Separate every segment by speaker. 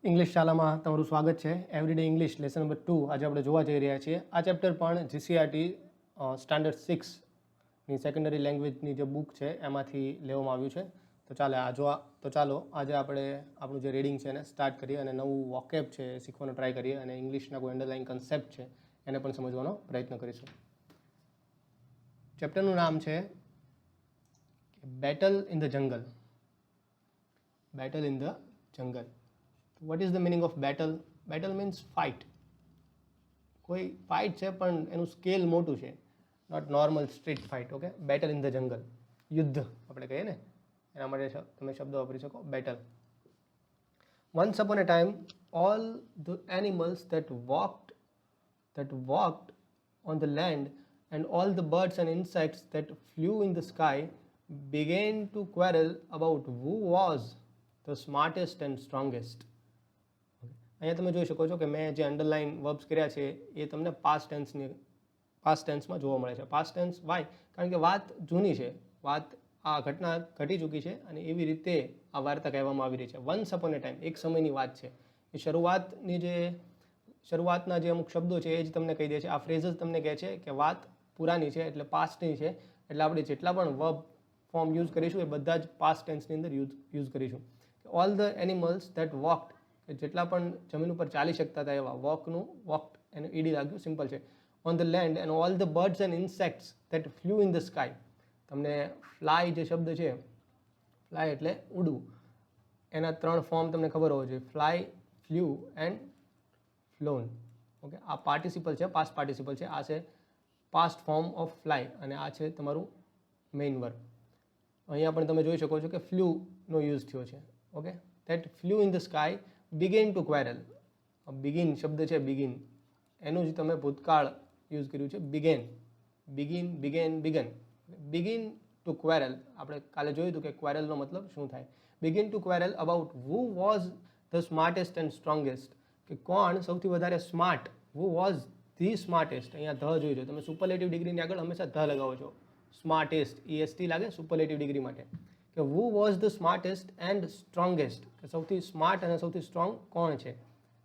Speaker 1: English શાળામાં તમારું સ્વાગત છે. એવરીડે ઇંગ્લિશ લેસન નંબર 2 આજે આપણે જોવા જઈ રહ્યા છીએ. આ ચેપ્ટર પણ જીસીઆરટી સ્ટાન્ડર્ડ 6ની સેકન્ડરી લેંગ્વેજની જે બુક છે એમાંથી લેવામાં આવ્યું છે. ચાલો આજે આપણે આપણું જે રીડિંગ છે એને સ્ટાર્ટ કરીએ અને નવું વોકેબ છે એ શીખવાનો ટ્રાય કરીએ અને ઇંગ્લિશના કોઈ અંડરલાઇન કન્સેપ્ટ છે એને પણ સમજવાનો પ્રયત્ન કરીશું. ચેપ્ટરનું નામ છે બેટલ ઇન ધ જંગલ. બેટલ ઇન ધ જંગલ. What is the meaning of battle? Battle means fight. કોઈ ફાઇટ છે પણ એનું સ્કેલ મોટું છે, not normal street fight. Okay, battle in the jungle, યુદ્ધ આપણે કહીએ ને એના માટે તમે શબ્દ વાપરી શકો, battle. Once upon a time, all the animals that walked on the land and all the birds and insects that flew in the sky began to quarrel about who was the smartest and strongest. અહીંયા તમે જોઈ શકો છો કે મેં જે underline verbs કર્યા છે એ તમને પાસ્ટ ટેન્સમાં જોવા મળે છે. Past tense why? કારણ કે વાત જૂની છે, આ ઘટના ઘટી ચૂકી છે અને એવી રીતે આ વાર્તા કહેવામાં આવી રહી છે. વન્સ અપોન એ ટાઈમ, એક સમયની વાત છે. એ શરૂઆતના જે અમુક શબ્દો છે એ જ તમને કહી દે છે. આ ફ્રેઝ તમને કહે છે કે વાત પુરાની છે એટલે પાસ્ટની છે, એટલે આપણે જેટલા પણ વર્બ ફોર્મ યુઝ કરીશું એ બધા જ પાસ્ટ ટેન્સની અંદર યુઝ કરીશું. All the animals that walked, કે જેટલા પણ જમીન ઉપર ચાલી શકતા હતા એવા, વોકડ એનું ઈડી લાગ્યું, સિમ્પલ છે. On the land and all the birds and insects that flew in the sky. તમને ફ્લાય જે શબ્દ છે, ફ્લાય એટલે ઉડવું, એના 3 ફોર્મ તમને ખબર હોવો જોઈએ: ફ્લાય, ફ્લ્યુ એન્ડ ફ્લોન. ઓકે, આ પાર્ટિસિપલ છે, પાસ્ટ પાર્ટિસિપલ છે. આ છે પાસ્ટ ફોર્મ ઓફ ફ્લાય અને આ છે તમારું મેઇન વર્બ. અહીંયા પણ તમે જોઈ શકો છો કે ફ્લ્યુનો યુઝ થયો છે. Okay, that flew in the sky began to quarrel. Begin શબ્દ છે, બિગિન, એનું જ તમે ભૂતકાળ યુઝ કર્યું છે, બિગિન ટુ ક્વેરલ. આપણે કાલે જોયું હતું કે ક્વેરલનો મતલબ શું થાય. Begin to quarrel about who was the smartest and strongest, કે કોણ સૌથી વધારે smart, who was the smartest. અહીંયા ધ જોઈ લો તમે, સુપરલેટિવ ડિગ્રીની આગળ હંમેશા ધ લગાવો છો. સ્માર્ટેસ્ટ EST લાગે સુપરલેટિવ ડિગ્રી માટે, કે who was the smartest and strongest, કે સૌથી સ્માર્ટ અને સૌથી સ્ટ્રોંગ કોણ છે,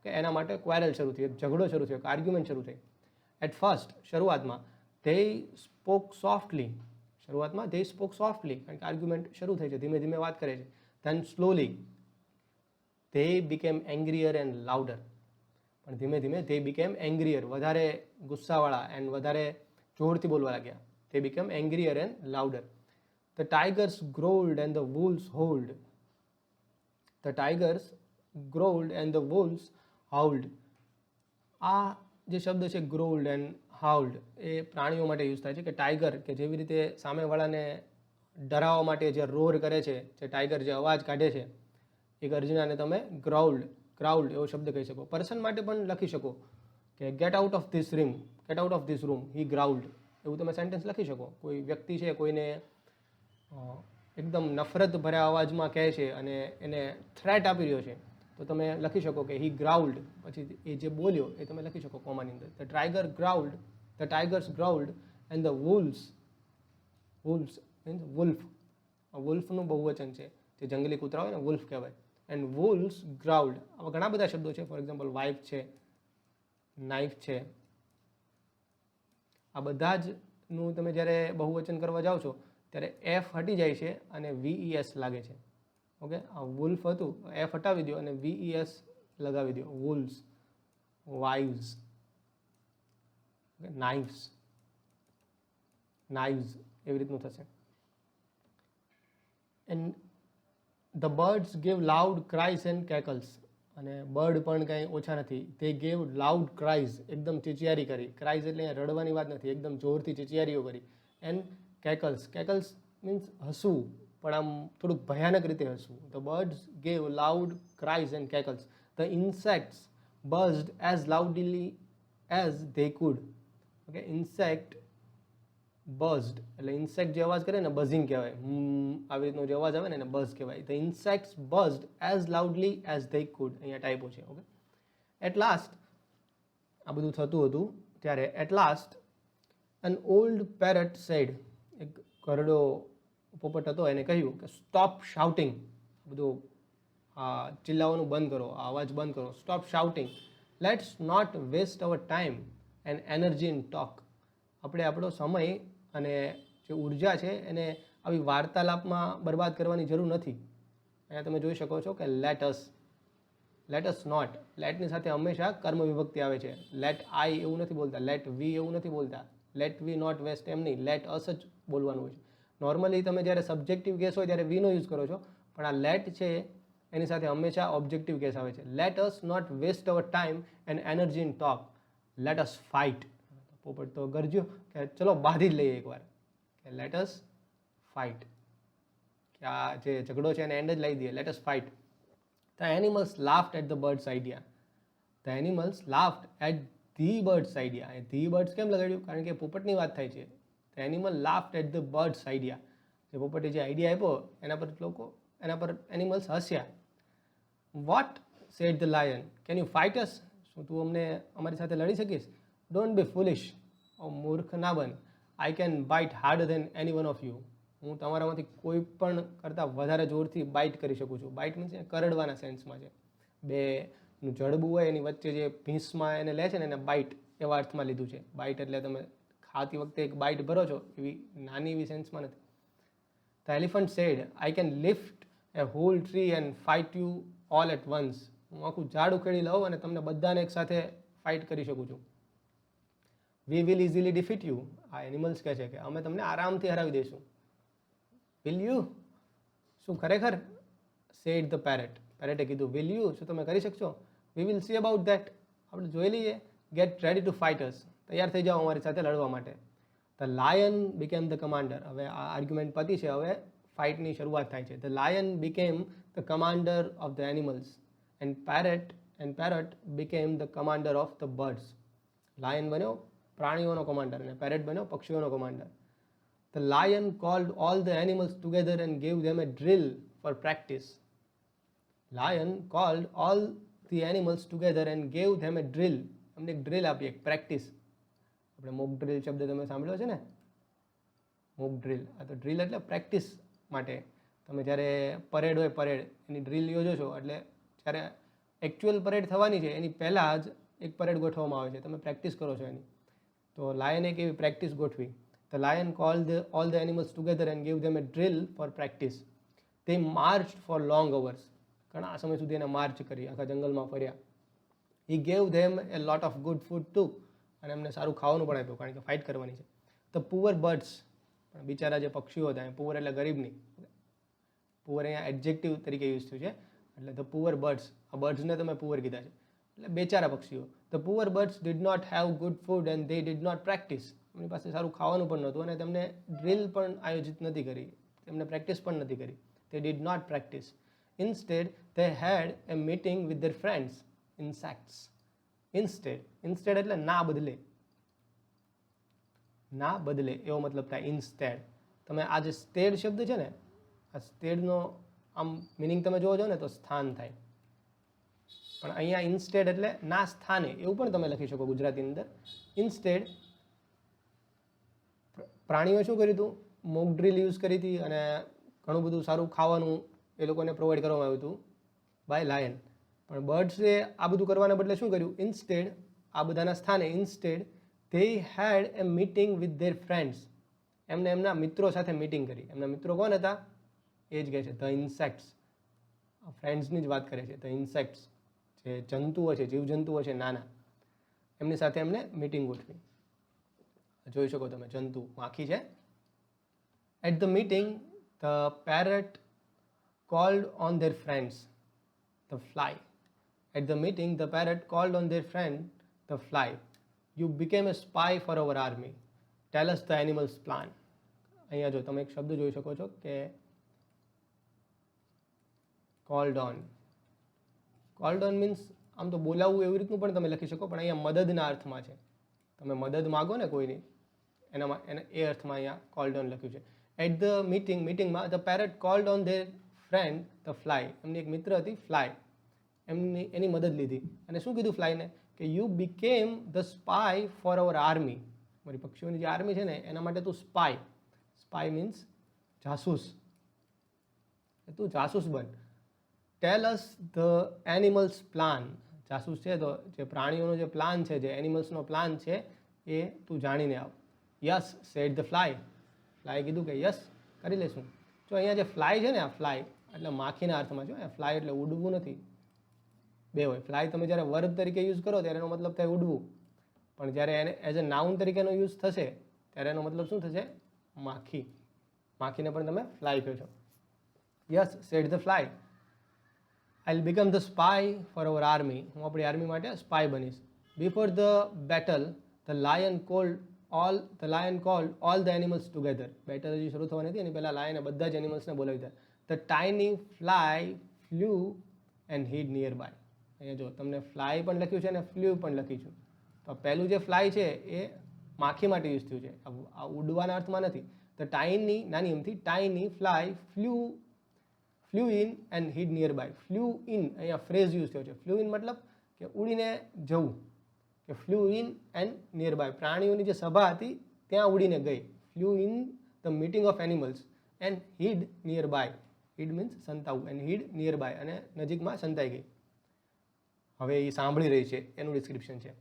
Speaker 1: કે એના માટે ક્વેરલ શરૂ થઈ, ઝઘડો શરૂ થયો, આર્ગ્યુમેન્ટ શરૂ થઈ. એટ ફર્સ્ટ, શરૂઆતમાં, ધે સ્પોક સોફ્ટલી, કારણ કે આર્ગ્યુમેન્ટ શરૂ થઈ છે, ધીમે ધીમે વાત કરે છે. Then slowly they became angrier and louder, પણ ધીમે ધીમે ધે બીકેમ એંગ્રીયર, વધારે ગુસ્સાવાળા એન્ડ વધારે જોરથી બોલવા લાગ્યા. They became angrier and louder. The tigers growled and the wolves howled. The tigers growled and the wolves howled. આ જે શબ્દ છે growled and howled એ પ્રાણીઓ માટે યુઝ થાય છે. કે ટાઈગર, કે જેવી રીતે સામેવાળાને ડરાવવા માટે જે રોર કરે છે, જે ટાઈગર જે અવાજ કાઢે છે, એ ગર્જનાને તમે ગ્રાઉલ્ડ એવો શબ્દ કહી શકો. પર્સન માટે પણ લખી શકો કે get out of this room he growled, એવું તમે સેન્ટેન્સ લખી શકો. કોઈ વ્યક્તિ છે કોઈને એકદમ નફરત ભર્યા અવાજમાં કહે છે અને એને થ્રેટ આપી રહ્યો છે, તો તમે લખી શકો કે હી ગ્રાઉલ્ડ, પછી એ જે બોલ્યો એ તમે લખી શકો કોમાની અંદર. The tigers growled and the wolf means વુલ્ફનું બહુવચન છે, જે જંગલી કૂતરા હોય ને વુલ્ફ કહેવાય. And wolves growled. આવા ઘણા બધા શબ્દો છે. ફોર એક્ઝામ્પલ વાઇફ છે, નાઇફ છે. આ બધા જ નું તમે જ્યારે બહુવચન કરવા જાઓ છો ત્યારે એફ હટી જાય છે અને VES લાગે છે. ઓકે, આ વુલ્ફ હતું, એફ હટાવી દો અને VES લગાવી દો. વુલ્સ, વાઇવ્સ, નાઇવ્સ એવી રીતનું થશે. And the birds gave loud cries and cackles. અને બર્ડ પણ કંઈ ઓછા નથી. તે ગેવ લાઉડ ક્રાઇઝ, એકદમ ચીચિયારી કરી. ક્રાઇઝ એટલે અહીંયા રડવાની વાત નથી, એકદમ જોરથી ચીચિયારીઓ કરી. એન્ડ કેકલ્સ મીન્સ હસવું, પણ આમ થોડુંક ભયાનક રીતે હસવું. The birds gave loud cries and cackles. The insects buzzed as loudly as they could. Okay, insect buzzed એટલે ઇન્સેક્ટ જે અવાજ કરે ને બઝિંગ કહેવાય, આવી રીતનો જે અવાજ આવે ને એને બઝ કહેવાય. The insects buzzed as loudly as they could. અહીંયા ટાઈપો છે. ઓકે, એટ લાસ્ટ, આ બધું થતું હતું ત્યારે at last an old parrot said, એક ઘરડો પોપટ હતો, એને કહ્યું કે સ્ટોપ શાઉટિંગ, બધું ચિલ્લાવાનું બંધ કરો, આ અવાજ બંધ કરો, stop shouting, let's not waste our time and energy in talk. આપણે આપણો સમય અને જે ઉર્જા છે એને આવી વાર્તાલાપમાં બરબાદ કરવાની જરૂર નથી. અહીંયા તમે જોઈ શકો છો કે લેટ અસ નોટ, લેટની સાથે હંમેશા કર્મ વિભક્તિ આવે છે. લેટ આઈ એવું નથી બોલતા, લેટ વી એવું નથી બોલતા, લેટ વી નોટ વેસ્ટ એમ નહીં, લેટ અસ જ બોલવાનું હોય છે. નોર્મલી તમે જ્યારે સબ્જેક્ટિવ કેસ હોય ત્યારે વીનો યુઝ કરો છો, પણ આ લેટ છે એની સાથે હંમેશા ઓબ્જેક્ટિવ કેસ આવે છે. Let us not waste our time and energy in talk, let us fight. પોપટ તો ગરજ્યો કે ચલો બાંધી જ લઈએ એકવાર, કે લેટ અસ ફાઇટ, કે આ જે ઝઘડો છે એને એન્ડ જ લઈ દઈએ, late us fight. The animals laughed at the bird's idea. The animals laughed at the bird's idea. The birds કેમ લગાડ્યું? કારણ કે પોપટની વાત થાય છે. The animal laughed at the bird's idea. જે પોપટે જે આઈડિયા આપ્યો એના પર animals હસ્યા. What said the lion? Can you fight us? શું તું અમારી સાથે લડી શકીશ? Don't be foolish. મૂર્ખ ના બન. I can bite harder than any one of you. હું તમારામાંથી કોઈ પણ કરતાં વધારે જોરથી બાઇટ કરી શકું છું. બાઇટ મીન્સ કરડવાના સેન્સમાં છે. બેનું જડબું હોય એની વચ્ચે જે ભીંસમાં એને લે છે ને એને બાઇટ એવા અર્થમાં લીધું છે. બાઇટ એટલે તમે ખાતી વખતે એક બાઇટ ભરો છો એવી નાની એવી સેન્સમાં નથી. The elephant said, I can lift a whole tree and fight you all at once. હું આખું ઝાડ ઉખેડી લઉં અને તમને બધાને એક સાથે ફાઇટ કરી શકું છું. We will easily defeat you. આ એનિમલ્સ કહે છે કે અમે તમને આરામથી હરાવી દઈશું. Will you? શું ખરેખર? Sad the parrot. પેરેટે કીધું વિલ યુ? શું તમે કરી શકશો? We will see about that. આપણે જોઈ લઈએ. ગેટ રેડી ટુ ફાઇટ અસ. તૈયાર થઈ જાઓ અમારી સાથે લડવા માટે. The lion became the commander. હવે આ આર્ગ્યુમેન્ટ પતી છે, હવે ફાઇટની શરૂઆત થાય છે. The lion became the commander of the animals and parrot became the commander of the birds. Lion બન્યો પ્રાણીઓનો કમાન્ડર અને પેરેટ બન્યો પક્ષીઓનો commander. The lion called all the animals together and gave them a drill for practice. Lion called all the animals together and gave them a drill. અમને એક drill આપી, એક practice. આપણે મોક ડ્રિલ શબ્દ તમે સાંભળ્યો છે ને, મોક ડ્રિલ. આ તો ડ્રિલ એટલે પ્રેક્ટિસ માટે. તમે જ્યારે પરેડ હોય, પરેડ એની ડ્રિલ યોજો છો એટલે જ્યારે એકચ્યુઅલ પરેડ થવાની છે એની પહેલાં જ એક પરેડ ગોઠવવામાં આવે છે, તમે પ્રેક્ટિસ કરો છો એની. તો લાયને એક એવી પ્રેક્ટિસ ગોઠવી. The lion called all the animals together and gave them a drill for practice. They marched for long hours. ઘણા સમય સુધી એને માર્ચ કરી, આખા જંગલમાં ફર્યા. He gave them a lot of good food too. અને એમને સારું ખાવાનું પણ આપ્યું કારણ કે ફાઇટ કરવાની છે. The poor birds, પણ બિચારા જે પક્ષીઓ હતા, પુઅર એટલે ગરીબની, પુઅર અહીંયા એડજેક્ટિવ તરીકે યુઝ થયું છે, એટલે ધ પુઅર બર્ડ્સ, આ બર્ડ્સને તમે પુઅર કીધા છે એટલે બેચારા પક્ષીઓ. The poor birds did not have good food and they did not practise. એમની પાસે સારું ખાવાનું પણ નહોતું અને તેમને ડ્રિલ પણ આયોજિત નથી કરી, તેમને પ્રેક્ટિસ પણ નથી કરી. They did not practice. Instead, they had a meeting with their friends, insects. Instead એટલે ના બદલે, ના બદલે એવો મતલબ થાય instead. તમે આ જે સ્ટેડ શબ્દ છે ને, આ સ્ટેડનો આમ મિનિંગ તમે જોવો છો ને તો સ્થાન થાય, પણ અહીંયા instead એટલે ના સ્થાને એવું પણ તમે લખી શકો ગુજરાતીની અંદર. Instead પ્રાણીઓ શું કર્યું હતું? મોક ડ્રીલ યુઝ કરી હતી અને ઘણું બધું સારું ખાવાનું એ લોકોને પ્રોવાઈડ કરવામાં આવ્યું હતું બાય લાયન. પણ બર્ડ્સે આ બધું કરવાના બદલે શું કર્યું? ઇન્સ્ટેડ, આ બધાના સ્થાને instead they had a meeting with their friends. એમને એમના મિત્રો સાથે મીટિંગ કરી. એમના મિત્રો કોણ હતા? એ જ કહે છે ધ ઇન્સેક્ટ્સ. ફ્રેન્ડ્સની જ વાત કરે છે. ધ ઇન્સેક્ટ્સ જે જંતુઓ છે, જીવજંતુઓ છે નાના, એમની સાથે એમને મીટિંગ ગોઠવી. જોઈ શકો તમે, જંતુ માખી છે. At the meeting the parrot called on their friends the fly. At the meeting the parrot called on their friend the fly. You became a spy for our army. Tell us the animals plan. અહીંયા જો તમે એક શબ્દ જોઈ શકો છો કે called on. Called on means આમ તો બોલાવવું એવી રીતનું પણ તમે લખી શકો, પણ અહીંયા મદદના અર્થમાં છે. તમે મદદ માગો ને કોઈની, એને એ અર્થમાં અહીંયા કોલ્ડ ઓન લખ્યું છે. એટ ધ મીટિંગમાં the parrot called on their friend the fly. એમની એક મિત્ર હતી ફ્લાય, એની મદદ લીધી અને શું કીધું ફ્લાયને કે you became the spy for our army. મારી પક્ષીઓની જે આર્મી છે ને એના માટે તું સ્પાય. Spy means જાસૂસ. તું જાસૂસ બન. ટેલ અસ ધ એનિમલ્સ પ્લાન. જાસૂસ છે તો જે પ્રાણીઓનો જે પ્લાન છે, જે એનિમલ્સનો પ્લાન છે એ તું જાણીને આવ. Yes said the fly. Fly કીધું કે યસ કરી લેશું. જો અહીંયા જે ફ્લાય છે ને, આ ફ્લાય એટલે માખીના અર્થમાં છે. ફ્લાય એટલે ઉડવું નથી, બે હોય. ફ્લાય તમે જ્યારે વર્બ તરીકે યુઝ કરો ત્યારે એનો મતલબ થાય ઉડવું, પણ જ્યારે એને એઝ અ નાઉન તરીકેનો યુઝ થશે ત્યારે એનો મતલબ શું થશે? માખી. માખીને પણ તમે ફ્લાય કહો છો. Yes said the fly. I'll become the spy for our army. હું આપણી આર્મી માટે સ્પાય બનીશ. Before the battle the lion called all the animals together. Battle હજી શરૂ થવાની હતી, એની પહેલાં લાયને બધા જ એનિમલ્સને બોલાવી દીધા. The tiny fly flew and hid near by. અહીંયા જો તમને ફ્લાય પણ લખ્યું છે અને ફ્લ્યુ પણ લખ્યું છે. તો પહેલું જે ફ્લાય છે એ માખી માટે યુઝ થયું છે, આ ઉડવાના અર્થમાં નથી. ધ ટાઇની નાની એમથી tiny fly flew in and hid near by. Flew in અહીંયા ફ્રેઝ યુઝ થયો છે. ફ્લ્યુ ઇન મતલબ કે ઉડીને જવું, કે flew in and nearby. પ્રાણીઓની જે સભા હતી ત્યાં ઉડીને ગઈ. Flew in the meeting of animals and hid near by. Hid means સંતાવું, એન્ડ હિડ નિયર બાય અને નજીકમાં સંતાઈ ગઈ. હવે એ સાંભળી રહી છે એનું ડિસ્ક્રિપ્શન છે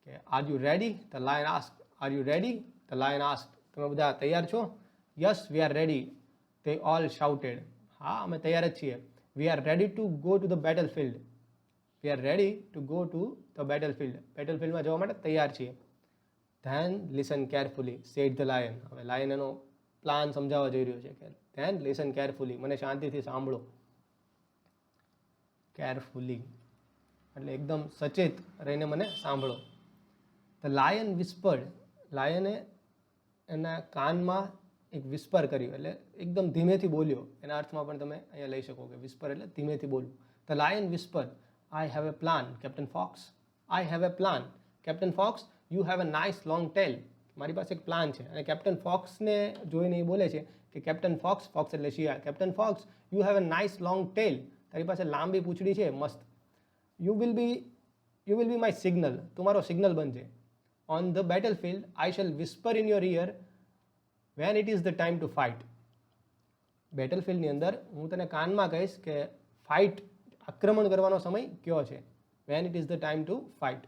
Speaker 1: કે are you ready? The lion ask. Are you ready? The lion ask. તમે બધા તૈયાર છો? Yes we are ready. they all shouted. હા અમે તૈયાર જ છીએ. we are ready to go to the battlefield. we are ready to go to the battlefield. બેટલફિલ્ડમાં જવા માટે તૈયાર છીએ. then listen carefully said the lion. હવે લાયન એનો પ્લાન સમજાવવા જઈ રહ્યો છે કે then listen carefully, મને શાંતિથી સાંભળો. carefully એટલે એકદમ સચેત રહીને મને સાંભળો. the lion whispered. લાયને એના કાનમાં એક વિસ્પર કર્યું, એટલે એકદમ ધીમેથી બોલ્યો. એના અર્થમાં પણ તમે અહીંયા લઈ શકો કે વિસ્પર એટલે ધીમેથી બોલવું. The lion whisper I have a plan captain fox. I have a plan captain fox. You have a nice long tail. મારી પાસે એક પ્લાન છે. અને કેપ્ટન ફોક્સને જોઈને એ બોલે છે કે કેપ્ટન ફોક્સ, ફોક્સ એટલે શિયાળ. Captain fox you have a nice long tail. તારી પાસે લાંબી પૂંછડી છે, મસ્ત. You will be my signal. તું મારો સિગ્નલ બનજે. On the battlefield I shall whisper in your ear when it is the time to fight. બેટલફિલ્ડની અંદર હું તને કાનમાં કહીશ કે ફાઇટ, આક્રમણ કરવાનો સમય કયો છે. when it is the time to fight.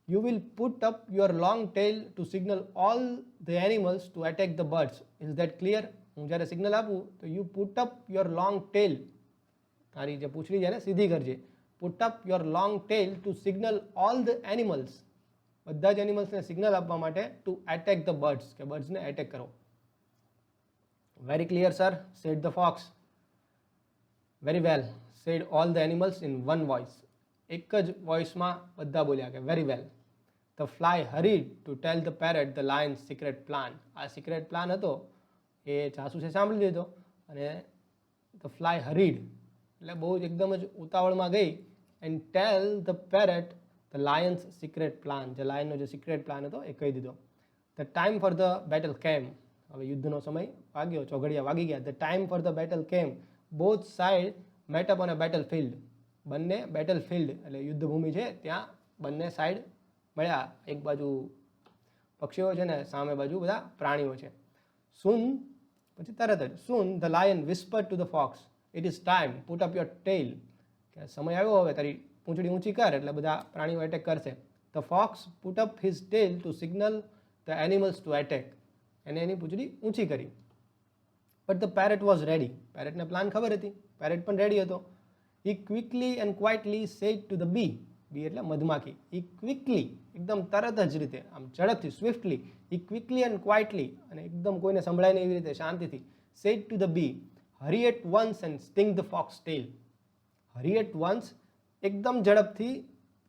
Speaker 1: you will put up your long tail to signal all the animals to attack the birds. is that clear? હું જ્યારે સિગ્નલ આપું તો you put up your long tail, તારી જે પૂંછડી છે ને સીધી કરજે. put up your long tail to signal all the animals, બધા જ એનિમલ્સને સિગ્નલ આપવા માટે ટુ એટેક ધ બર્ડ્સ, કે બર્ડ્સને એટેક કરો. Very clear sir said the fox. Very well said all the animals in one voice. એક જ વોઇસમાં બધા બોલ્યા કે very well. The fly hurried to tell the parrot the lion's secret plan. આ સિક્રેટ પ્લાન હતો એ જાસૂસે સાંભળી લીધો અને ધ ફ્લાય હરીડ એટલે બહુ જ એકદમ જ ઉતાવળમાં ગઈ and tell the parrot the lion's secret plan. જે લાયનનો જે સિક્રેટ પ્લાન હતો એ કહી દીધો. The time for the battle came. હવે યુદ્ધનો સમય વાગ્યો, ચોઘડિયા વાગી ગયા. The time for the battle came. Both side met up on a battle field. બંને બેટલ ફિલ્ડ એટલે યુદ્ધભૂમિ છે ત્યાં બંને સાઈડ મળ્યા. એક બાજુ પક્ષીઓ છે ને સામે બાજુ બધા પ્રાણીઓ છે. સૂન પછી તરત જ soon the lion whisper to the fox it is time put up your tail. કે સમય આવ્યો હવે તારી પૂંછડી ઊંચી કર એટલે બધા પ્રાણીઓ એટેક કરશે. The fox put up his tail to signal the animals to attack. એને એની પૂંછડી ઊંચી કરી. But the parrot was ready. પેરેટને પ્લાન ખબર હતી, પેરેટ પણ રેડી હતો. He quickly and quietly said to the bee. Bee એટલે મધમાખી. હી ક્વિકલી એકદમ તરત જ રીતે, આમ ઝડપથી, swiftly. He quickly and quietly અને એકદમ કોઈને સંભળાય નહીં એવી રીતે શાંતિથી said to the bee hurry at once and sting the fox tail. Hurry at once એકદમ ઝડપથી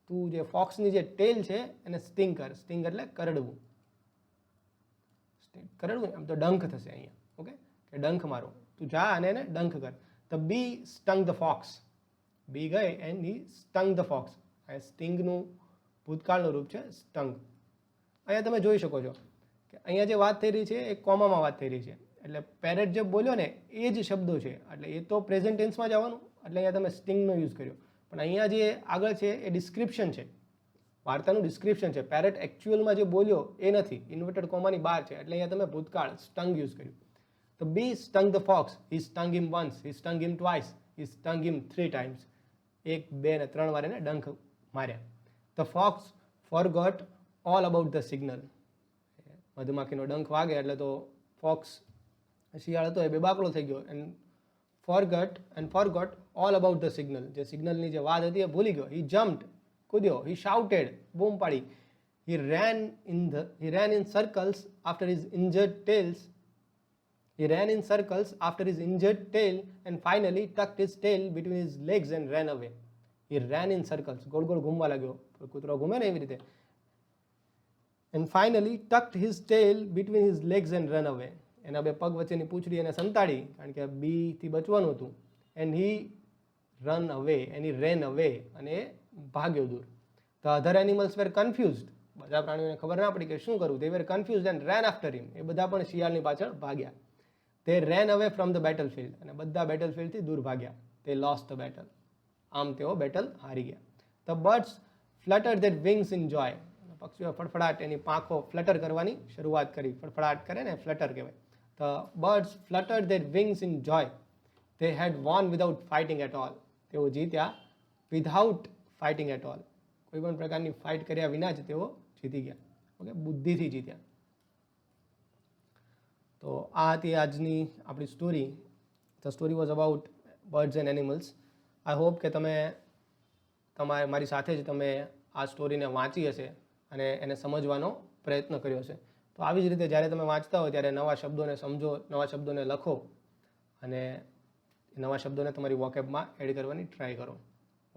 Speaker 1: તું જે ફોક્સની જે ટેલ છે એને સ્ટિંગ કર. સ્ટિંગ એટલે કરડવું. કરડવું આમ તો ડંખ થશે અહીંયા. ઓકે, કે ડંખ મારો. તું જા અને એને ડંખ કર. The bee stung the fox. Bee ગઈ and he stung the fox. આ સ્ટિંગનું ભૂતકાળનું રૂપ છે સ્ટંગ. અહીંયા તમે જોઈ શકો છો કે અહીંયા જે વાત થઈ રહી છે એ કોમામાં વાત થઈ રહી છે. એટલે પેરેટ જે બોલ્યો ને એ જ શબ્દો છે. એટલે એ તો પ્રેઝન્ટ ટેન્સમાં જ આવવાનું. એટલે અહીંયા તમે સ્ટિંગનો યુઝ કર્યો. પણ અહીંયા જે આગળ છે એ ડિસ્ક્રિપ્શન છે, વાર્તાનું ડિસ્ક્રિપ્શન છે. પેરેટ એકચ્યુઅલમાં જે બોલ્યો એ નથી, ઇન્વર્ટેડ કોમાની બહાર છે. એટલે અહીંયા તમે ભૂતકાળ સ્ટંગ યુઝ કર્યું. The bee stung the fox. He stung him once, he stung him twice, he stung him 3 times. 1, 2 અને 3 વાર એને ડંખ માર્યા. The fox forgot all about the signal. મધમાખીનો ડંખ વાગે એટલે તો ફોક્સ શિયાળ હતો એ બેબાકડો થઈ ગયો. And forgot all about the signal. જે સિગ્નલની જે વાત હતી એ ભૂલી ગયો. He jumped, કૂદ્યો. He shouted, બૂમ પાડી. He ran in circles after his injured tail and finally tucked his tail between his legs and ran away. He ran in circles. ગોળ ગોળ ઘૂમવા લાગ્યો. કૂતરો ઘૂમે ને એવી રીતે. And finally tucked his tail between his legs and ran away. એના બે પગ વચ્ચેની પૂંછડી એને સંતાડી કારણ કે બીથી બચવાનું હતું. And he ran away અને એ ભાગ્યો દૂર. The other animals were confused. બધા પ્રાણીઓને ખબર ના પડી કે શું કરવું. They were confused and ran after him. એ બધા પણ શિયાળની પાછળ ભાગ્યા. They ran away from the battlefield. અને બધા બેટલફિલ્ડથી દૂર ભાગ્યા. They lost the battle. આમ તેઓ બેટલ હારી ગયા. The birds fluttered their wings in joy. પક્ષીઓ ફડફડાટ એની પાંખો ફ્લટર કરવાની શરૂઆત કરી. ફડફડાટ કરે ને ફ્લટર કહેવાય. The birds fluttered their wings in joy. They had won without fighting at all. તેઓ જીત્યા without fighting at all. કોઈ પણ પ્રકારની ફાઇટ કર્યા વિના જ તેઓ જીતી ગયા. ઓકે, બુદ્ધિથી જીત્યા. તો આ હતી આજની આપણી story. The story was about birds and animals. I hope કે તમે મારી સાથે જ તમે આ સ્ટોરીને વાંચી હશે અને એને સમજવાનો પ્રયત્ન કર્યો હશે. તો આવી જ રીતે જ્યારે તમે વાંચતા હો ત્યારે નવા શબ્દોને સમજો, નવા શબ્દોને લખો અને નવા શબ્દોને તમારી વોકેબમાં એડ કરવાની ટ્રાય કરો.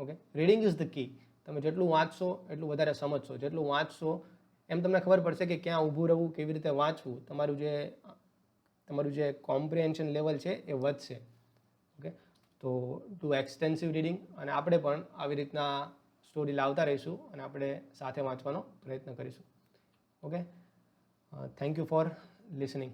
Speaker 1: Okay, reading is the key. તમે જેટલું વાંચશો એટલું વધારે સમજશો. જેટલું વાંચશો એમ તમને ખબર પડશે કે ક્યાં ઊભું રહેવું, કેવી રીતે વાંચવું. તમારું જે કોમ્પ્રિહેન્શન લેવલ છે એ વધશે. ઓકે, તો ટુ એક્સટેન્સિવ રીડિંગ. અને આપણે પણ આવી રીતના સ્ટોરી લાવતા રહીશું અને આપણે સાથે વાંચવાનો પ્રયત્ન કરીશું. Okay, thank you for listening.